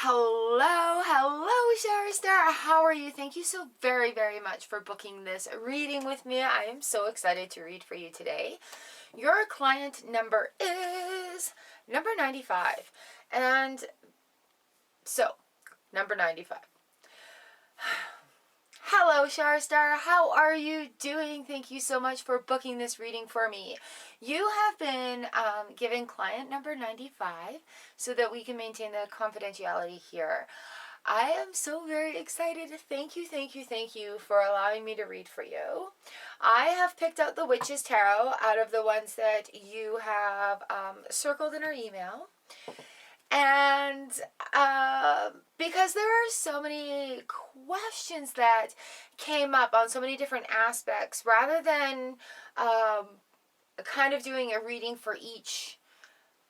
Hello, Char Star. How are you? Thank you so very, very much for booking this reading with me. I am so excited to read for you today. Your client number is number 95. And so, number 95. Hello, Char Star. How are you doing? Thank you so much for booking this reading for me. You have been given client number 95 so that we can maintain the confidentiality here. I am so very excited. Thank you for allowing me to read for you. I have picked out the Witch's Tarot out of the ones that you have circled in our email. And because there are so many questions that came up on so many different aspects, rather than kind of doing a reading for each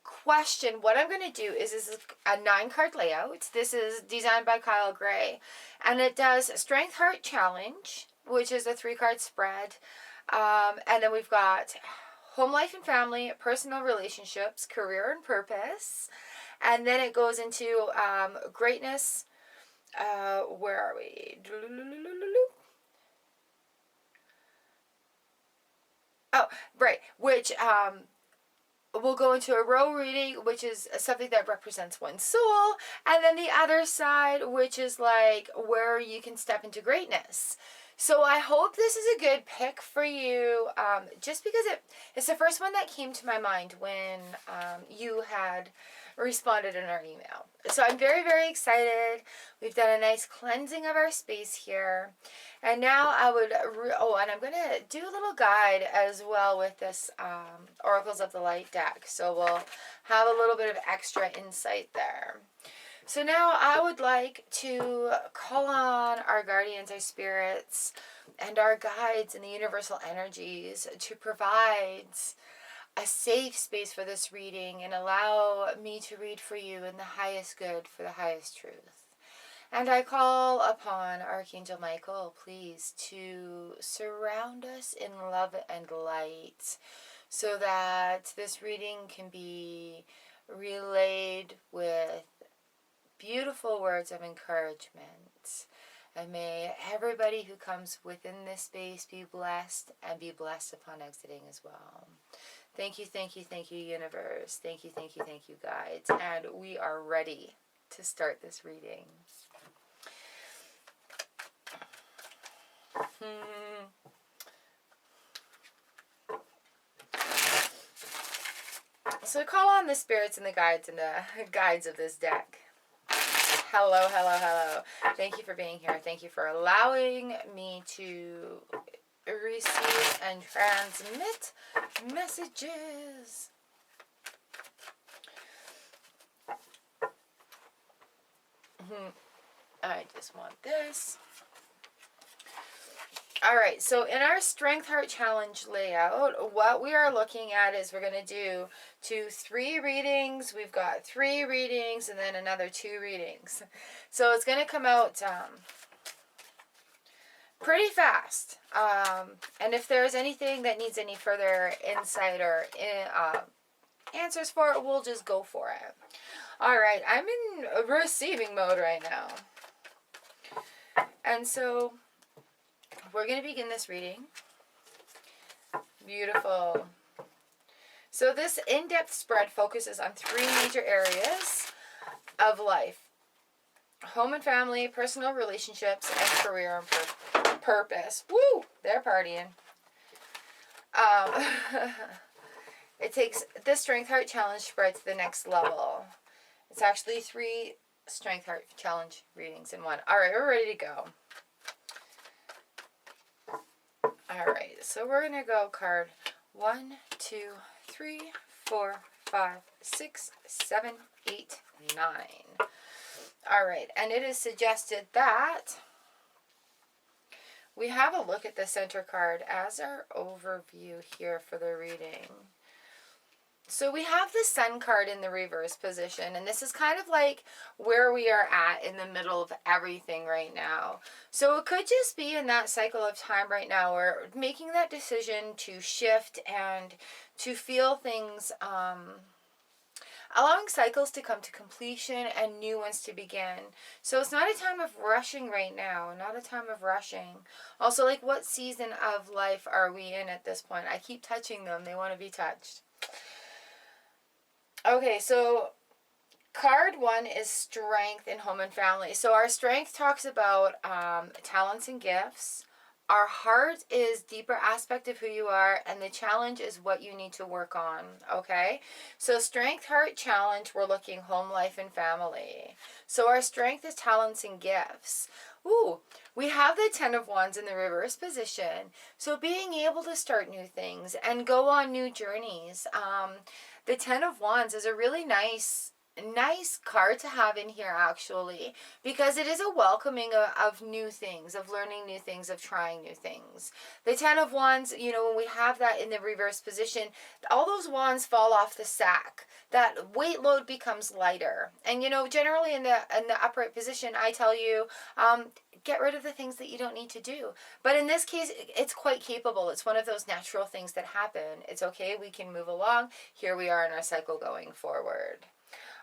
question, what I'm going to do is a 9-card layout. This is designed by Kyle Gray, and it does Strength Heart Challenge, which is a 3-card spread. And then we've got Home Life and Family, Personal Relationships, Career and Purpose. And then it goes into Greatness. Where are we? Oh, right. Which we'll go into a row reading, which is something that represents one's soul. And then the other side, which is like where you can step into greatness. So I hope this is a good pick for you, just because it's the first one that came to my mind when you had responded in our email. So I'm very, very excited. We've done a nice cleansing of our space here. And now I would, and I'm going to do a little guide as well with this Oracles of the Light deck. So we'll have a little bit of extra insight there. So now I would like to call on our guardians, our spirits, and our guides and the universal energies to provide a safe space for this reading and allow me to read for you in the highest good for the highest truth. And I call upon Archangel Michael, please, to surround us in love and light so that this reading can be relayed with beautiful words of encouragement. And may everybody who comes within this space be blessed and be blessed upon exiting as well. Thank you, universe. Thank you, guides. And we are ready to start this reading. So call on the spirits and the guides of this deck. Hello. Thank you for being here. Thank you for allowing me to receive and transmit messages. I just want this. All right, so in our Strength Heart Challenge layout, what we are looking at is we're going to do 3 readings. We've got 3 readings and then another 2 readings. So it's going to come out pretty fast. And if there's anything that needs any further insight or answers for it, we'll just go for it. All right, I'm in receiving mode right now. And so we're going to begin this reading. Beautiful. So this in-depth spread focuses on 3 major areas of life: home and family, personal relationships, and career and purpose. Woo! They're partying. It takes this Strength Heart Challenge spread to the next level. It's actually 3 Strength Heart Challenge readings in one. All right, we're ready to go. All right, so we're going to go card 1, 2, 3, 4, 5, 6, 7, 8, 9. All right, and it is suggested that we have a look at the center card as our overview here for the reading. So we have the Sun card in the reverse position, and this is kind of like where we are at in the middle of everything right now. So it could just be in that cycle of time right now where making that decision to shift and to feel things allowing cycles to come to completion and new ones to begin. So it's not a time of rushing right now, not a time of rushing. Also, like, what season of life are we in at this point? I keep touching them, they want to be touched. Okay, so card 1 is strength in home and family. So our strength talks about talents and gifts. Our heart is deeper aspect of who you are, and the challenge is what you need to work on, okay? So strength, heart, challenge, we're looking home, life, and family. So our strength is talents and gifts. Ooh, we have the 10 of Wands in the reverse position. So being able to start new things and go on new journeys. The 10 of Wands is a really nice card to have in here, actually, because it is a welcoming of new things, of learning new things, of trying new things. The 10 of Wands, you know, when we have that in the reverse position, all those wands fall off the sack. That weight load becomes lighter. And, you know, generally in the upright position, I tell you, get rid of the things that you don't need to do. But in this case, it's quite capable. It's one of those natural things that happen. It's okay. We can move along. Here we are in our cycle going forward.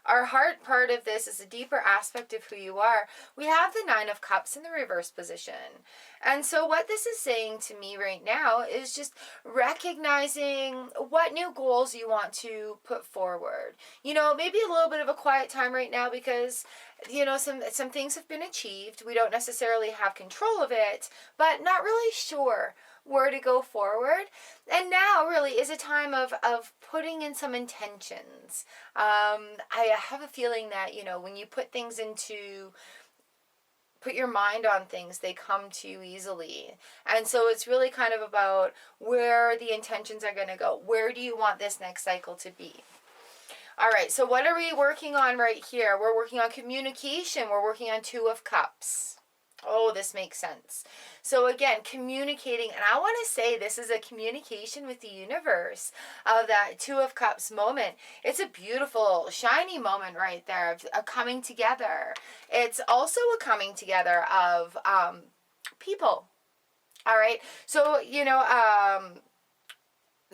Our heart part of this is a deeper aspect of who you are. We have the 9 of Cups in the reverse position. And so what this is saying to me right now is just recognizing what new goals you want to put forward. You know, maybe a little bit of a quiet time right now because, you know, some things have been achieved. We don't necessarily have control of it, but not really sure where to go forward. And now really is a time of putting in some intentions. I have a feeling that, you know, when you put your mind on things, they come to you easily. And so it's really kind of about where the intentions are going to go. Where do you want this next cycle to be? All right, so what are we working on right here? We're working on communication. We're working on 2 of Cups. Oh, this makes sense. So again, communicating, and I want to say this is a communication with the universe of that 2 of Cups moment. It's a beautiful, shiny moment right there of a coming together. It's also a coming together of people. All right. So, you know,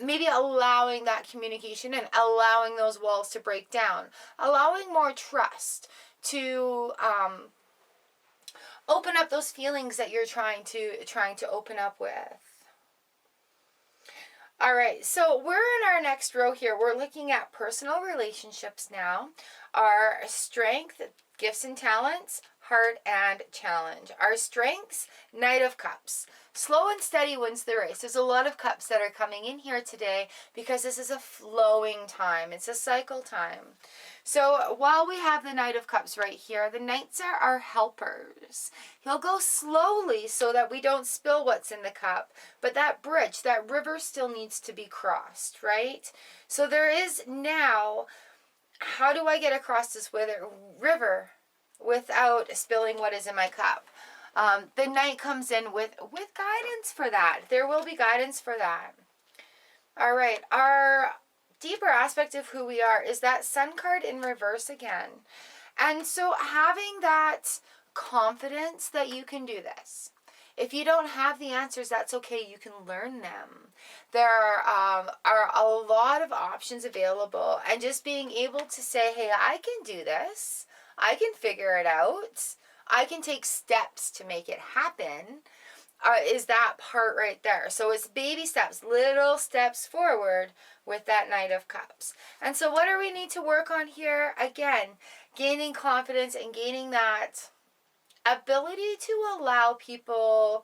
maybe allowing that communication and allowing those walls to break down, allowing more trust to open up those feelings that you're trying to open up with. All right, so we're in our next row here. We're looking at personal relationships now. Our strength, gifts and talents, heart, and challenge. Our strengths, Knight of Cups. Slow and steady wins the race. There's a lot of cups that are coming in here today because this is a flowing time. It's a cycle time. So while we have the Knight of Cups right here, the Knights are our helpers. He'll go slowly so that we don't spill what's in the cup. But that bridge, that river still needs to be crossed, right? So there is now, how do I get across this river without spilling what is in my cup? The Knight comes in with guidance for that. There will be guidance for that. All right, our deeper aspect of who we are is that Sun card in reverse again. And so having that confidence that you can do this. If you don't have the answers, that's okay. You can learn them. There are a lot of options available. And just being able to say, hey, I can do this. I can figure it out. I can take steps to make it happen. Is that part right there. So it's baby steps, little steps forward with that Knight of Cups. And so what do we need to work on here? Again, gaining confidence and gaining that ability to allow people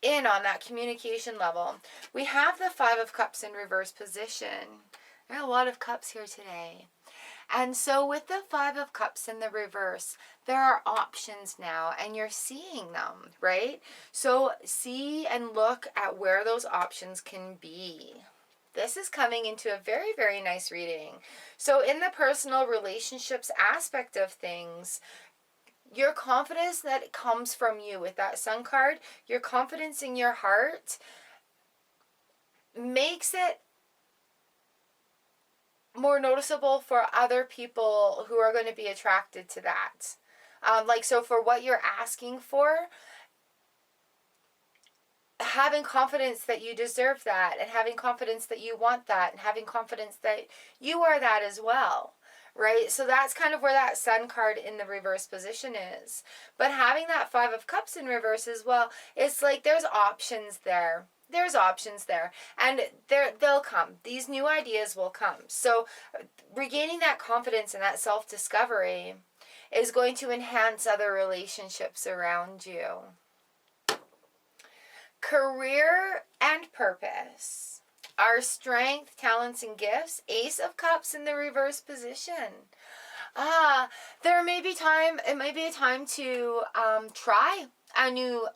in on that communication level. We have the 5 of Cups in reverse position. There are a lot of cups here today. And so with the 5 of Cups in the reverse, there are options now and you're seeing them, right? So see and look at where those options can be. This is coming into a very, very nice reading. So in the personal relationships aspect of things, your confidence that comes from you with that Sun card, your confidence in your heart makes it more noticeable for other people who are going to be attracted to that. So for what you're asking for, having confidence that you deserve that, and having confidence that you want that, and having confidence that you are that as well, right? So that's kind of where that Sun card in the reverse position is. But having that Five of Cups in reverse as well, it's like there's options there. There's options there, and they'll come. These new ideas will come. So regaining that confidence and that self-discovery is going to enhance other relationships around you. Career and purpose. Our strength, talents, and gifts. Ace of Cups in the reverse position. There may be time. It may be a time to try a new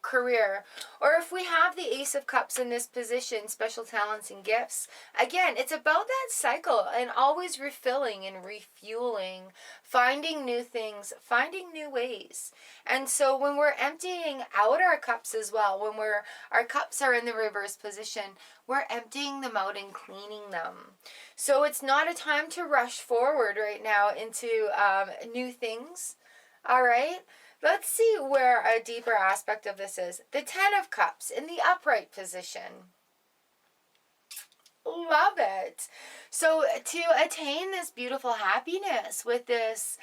career, or if we have the Ace of Cups in this position, special talents and gifts, again, it's about that cycle and always refilling and refueling, finding new things, finding new ways. And so when we're emptying out our cups as well, when our cups are in the reverse position, we're emptying them out and cleaning them. So it's not a time to rush forward right now into new things. All right? Let's see where a deeper aspect of this is. The Ten of Cups in the upright position. Love it. So to attain this beautiful happiness with this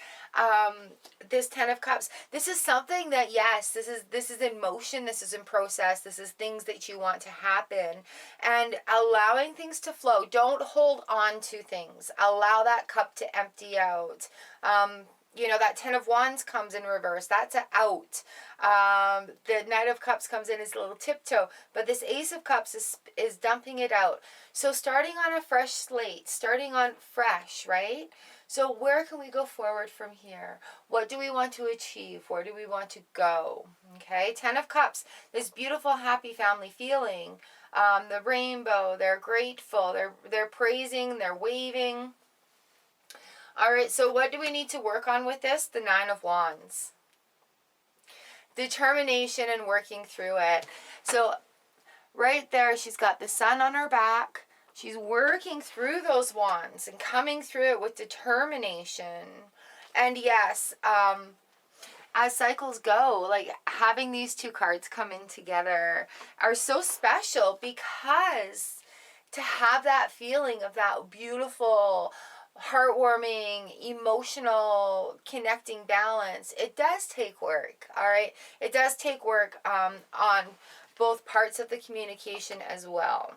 this Ten of Cups, this is something that, yes, this is in motion, this is in process, this is things that you want to happen, and allowing things to flow. Don't hold on to things. Allow that cup to empty out. That Ten of Wands comes in reverse. That's a out. The Knight of Cups comes in as a little tiptoe. But this Ace of Cups is dumping it out. So starting on a fresh slate. Starting on fresh, right? So where can we go forward from here? What do we want to achieve? Where do we want to go? Okay, Ten of Cups. This beautiful, happy family feeling. The rainbow. They're grateful. They're praising. They're waving. All right, so what do we need to work on with this? The Nine of Wands. Determination and working through it. So right there, she's got the sun on her back. She's working through those wands and coming through it with determination. And yes, as cycles go, like having these two cards come in together are so special, because to have that feeling of that beautiful, heartwarming, emotional, connecting balance, it does take work, all right? It does take work on both parts of the communication as well.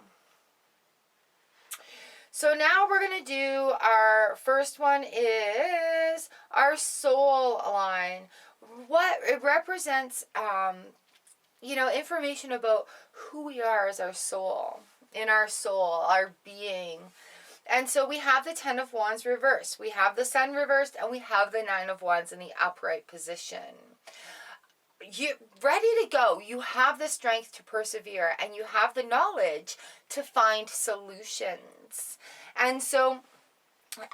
So now we're going to do our first one is our soul line. What it represents, information about who we are as our soul, in our soul, our being. And so we have the Ten of Wands reversed. We have the Sun reversed, and we have the Nine of Wands in the upright position. You ready to go. You have the strength to persevere, and you have the knowledge to find solutions. And so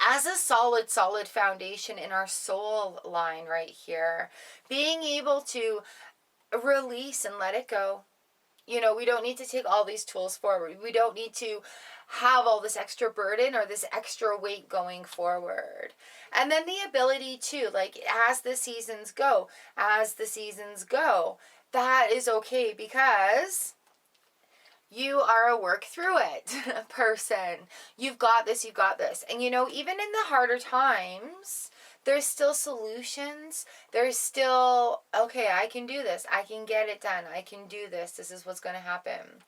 as a solid foundation in our soul line right here, being able to release and let it go. We don't need to take all these tools forward. We don't need to have all this extra burden or this extra weight going forward. And then the ability to, like, as the seasons go, that is okay, because you are a work through it person. You've got this. And even in the harder times, there's still solutions. There's still, okay, I can do this. I can get it done. I can do this. This is what's going to happen.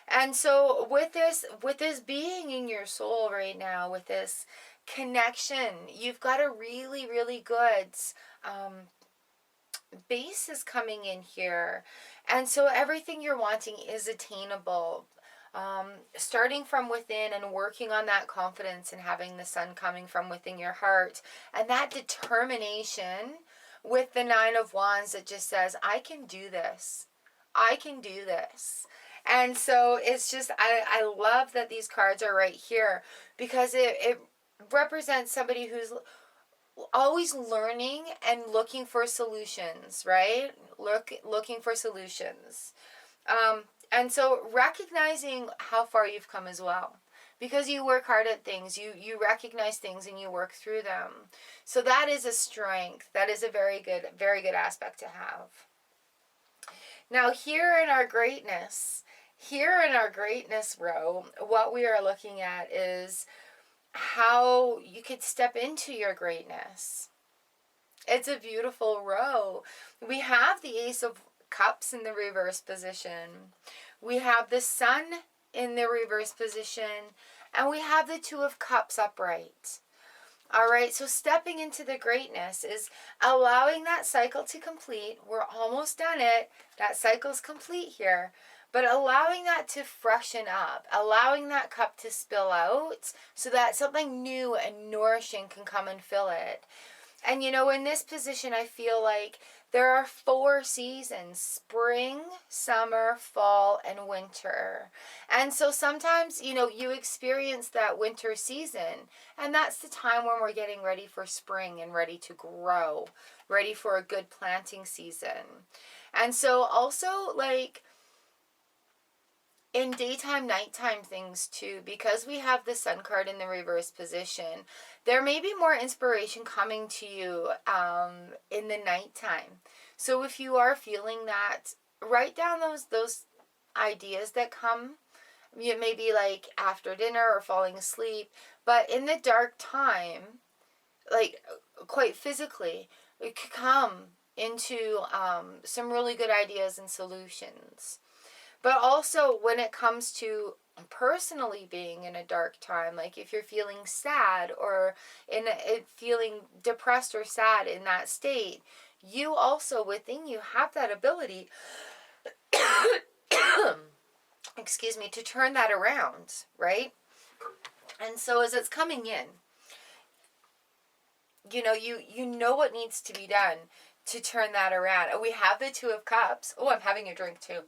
And so with this being in your soul right now, with this connection, you've got a really, really good base is coming in here. And so everything you're wanting is attainable. Starting from within and working on that confidence and having the sun coming from within your heart. And that determination with the Nine of Wands that just says, I can do this. I can do this. And so it's just, I love that these cards are right here, because it represents somebody who's always learning and looking for solutions, right? Looking for solutions. And so recognizing how far you've come as well, because you work hard at things, you recognize things and you work through them. So that is a strength. That is a very good aspect to have. Now here in our greatness row, what we are looking at is how you could step into your greatness. It's a beautiful row. We have the Ace of Cups in the reverse position. We have the Sun in the reverse position. And we have the Two of Cups upright. All right, so stepping into the greatness is allowing that cycle to complete. We're almost done it. That cycle's complete here. But allowing that to freshen up, allowing that cup to spill out so that something new and nourishing can come and fill it. And you know, in this position, I feel like there are 4 seasons: spring, summer, fall, and winter. And so sometimes, you know, you experience that winter season, and that's the time when we're getting ready for spring and ready to grow, ready for a good planting season. And so also, like, in daytime, nighttime things too, because we have the Sun card in the reverse position, there may be more inspiration coming to you in the nighttime. So if you are feeling that, write down those ideas that come. It may be like after dinner or falling asleep, but in the dark time, like quite physically, it could come into some really good ideas and solutions. But also when it comes to personally being in a dark time, like if you're feeling sad or feeling depressed or sad in that state, you also within you have that ability excuse me, to turn that around, right? And so as it's coming in, you know what needs to be done to turn that around. And we have the Two of Cups. Oh, I'm having a drink too.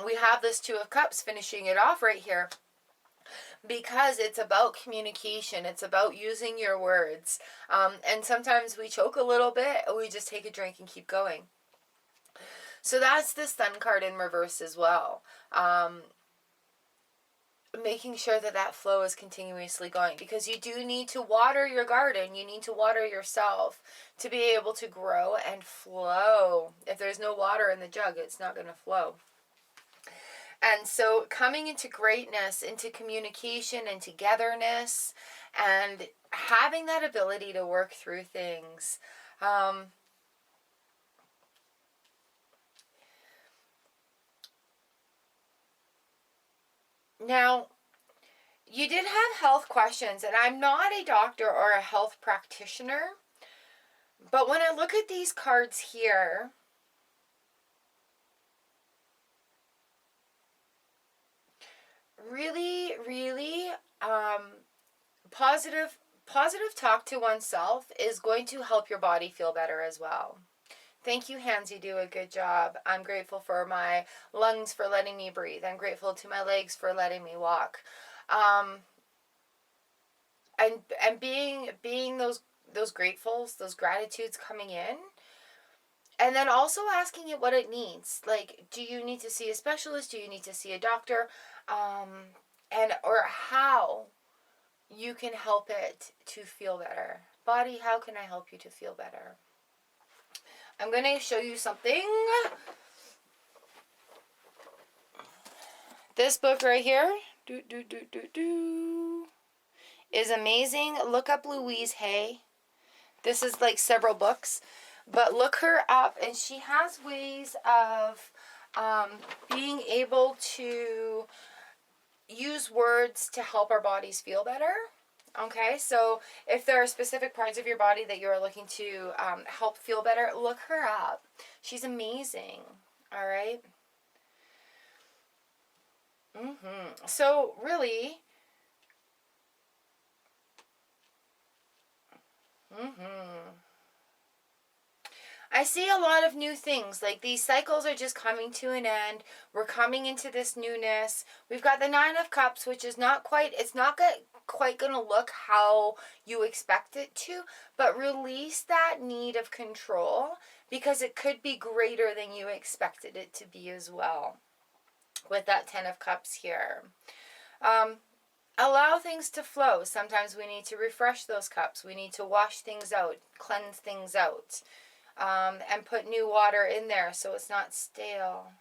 We have this Two of Cups finishing it off right here, because it's about communication. It's about using your words. And sometimes we choke a little bit, and we just take a drink and keep going. So that's the Sun card in reverse as well. Making sure that flow is continuously going, because you do need to water your garden. You need to water yourself to be able to grow and flow. If there's no water in the jug, it's not going to flow. And so coming into greatness, into communication and togetherness, and having that ability to work through things. Now, you did have health questions, and I'm not a doctor or a health practitioner, but when I look at these cards here, really, really positive talk to oneself is going to help your body feel better as well. Thank you, hands. You do a good job. I'm grateful for my lungs for letting me breathe. I'm grateful to my legs for letting me walk. And being those gratefuls, those gratitudes coming in. And then also asking it what it needs. Like, do you need to see a specialist? Do you need to see a doctor? Or how you can help it to feel better. Body, how can I help you to feel better? I'm going to show you something. This book right here is amazing. Look up Louise Hay. This is like several books, but look her up, and she has ways of being able to use words to help our bodies feel better. Okay, so if there are specific parts of your body that you're looking to help feel better, look her up. She's amazing. All right. So really, I see a lot of new things. Like, these cycles are just coming to an end. We're coming into this newness. We've got the Nine of Cups, which is not quite going to look how you expect it to, but release that need of control, because it could be greater than you expected it to be as well with that Ten of Cups here. allow things to flow. Sometimes we need to refresh those cups. We need to wash things out, cleanse things out, and put new water in there so it's not stale.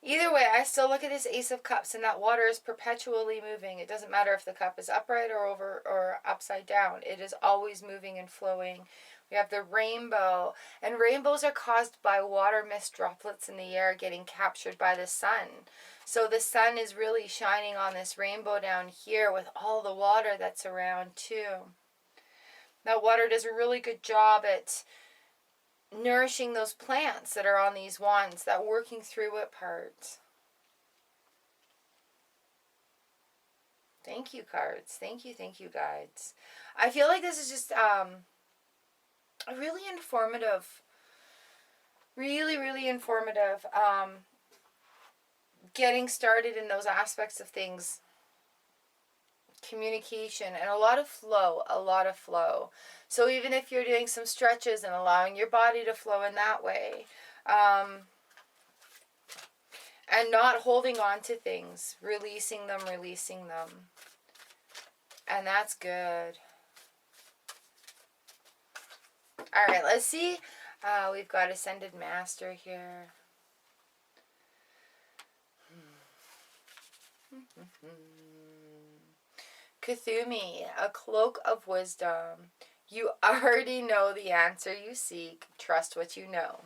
Either way, I still look at this Ace of Cups, and that water is perpetually moving. It doesn't matter if the cup is upright or over or upside down. It is always moving and flowing. We have the rainbow, and rainbows are caused by water mist droplets in the air getting captured by the sun. So the sun is really shining on this rainbow down here with all the water that's around too. That water does a really good job at nourishing those plants that are on these wands, that working through it part. Thank you, cards. Thank you, guides. I feel like this is just a really informative, really informative, getting started in those aspects of things. Communication and a lot of flow. So even if you're doing some stretches and allowing your body to flow in that way, and not holding on to things, releasing them, and that's good. All right, let's see. We've got Ascended Master here. Kuthumi, a cloak of wisdom. You already know the answer you seek. Trust what you know.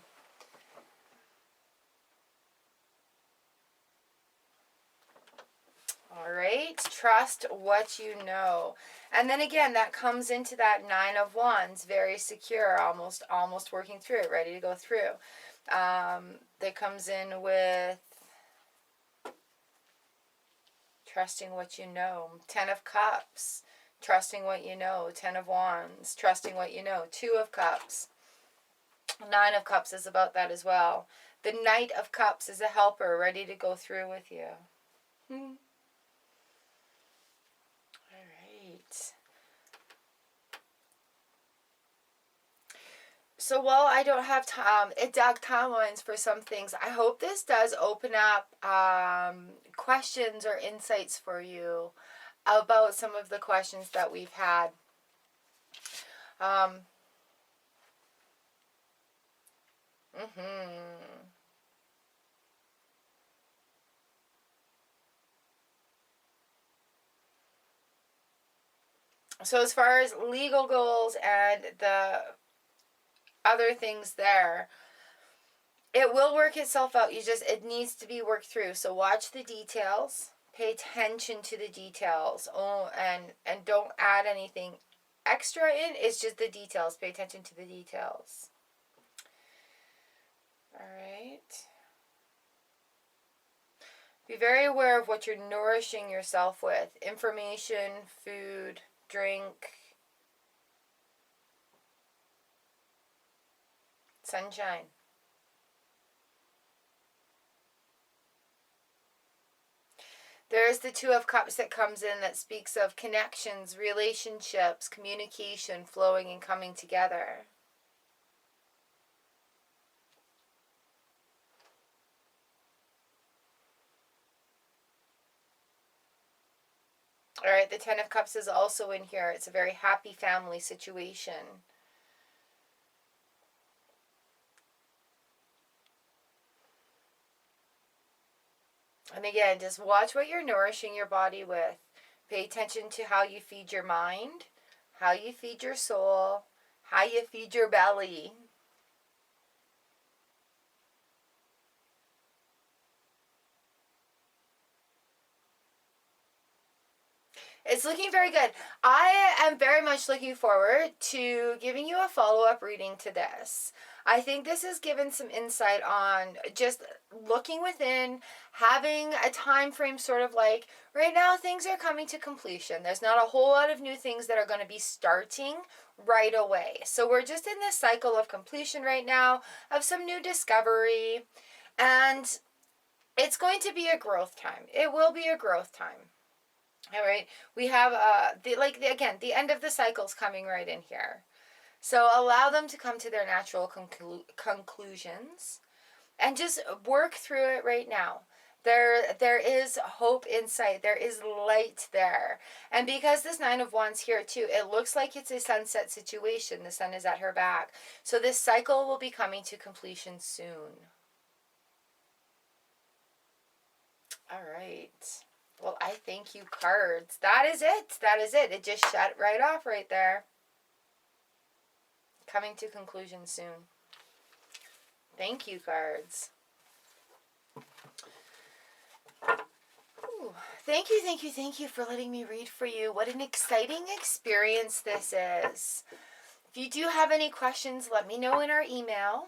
All right, trust what you know. And then again, that comes into that Nine of Wands, very secure, almost working through it, ready to go through. That comes in with trusting what you know. 10 of Cups, trusting what you know. 10 of Wands, trusting what you know. 2 of Cups. 9 of Cups is about that as well. The Knight of Cups is a helper, ready to go through with you. All right. So while I don't have exact timelines for some things, I hope this does open up questions or insights for you about some of the questions that we've had. So as far as legal goals and the other things there, it will work itself out. It needs to be worked through. So watch the details, pay attention to the details. And don't add anything extra in. It's just the details. Pay attention to the details. All right. Be very aware of what you're nourishing yourself with. Information, food, drink, sunshine. There's the 2 of Cups that comes in that speaks of connections, relationships, communication, flowing and coming together. All right, the 10 of Cups is also in here. It's a very happy family situation. And again, just watch what you're nourishing your body with. Pay attention to how you feed your mind, how you feed your soul, how you feed your belly. It's looking very good. I am very much looking forward to giving you a follow-up reading to this. I think this has given some insight on just looking within, having a time frame, sort of like right now things are coming to completion. There's not a whole lot of new things that are going to be starting right away. So we're just in this cycle of completion right now of some new discovery, and it's going to be a growth time. It will be a growth time. All right, we have the end of the cycle's coming right in here. So allow them to come to their natural conclusions and just work through it right now. There is hope in sight. There is light there. And because this Nine of Wands here too, it looks like it's a sunset situation. The sun is at her back. So this cycle will be coming to completion soon. All right. Well, I thank you, cards. That is it. That is it. It just shut right off right there. Coming to conclusion soon. Thank you, cards. Ooh, thank you for letting me read for you. What an exciting experience this is. If you do have any questions, let me know in our email.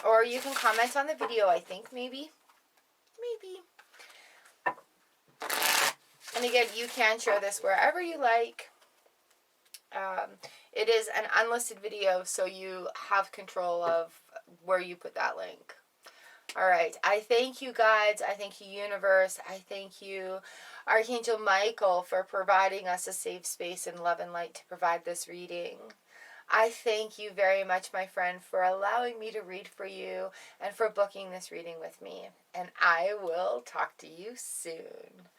Or you can comment on the video, I think, maybe. And again, you can share this wherever you like. It is an unlisted video, so you have control of where you put that link. All right. I thank you, guides. I thank you, universe. I thank you, Archangel Michael, for providing us a safe space in love and light to provide this reading. I thank you very much, my friend, for allowing me to read for you and for booking this reading with me. And I will talk to you soon.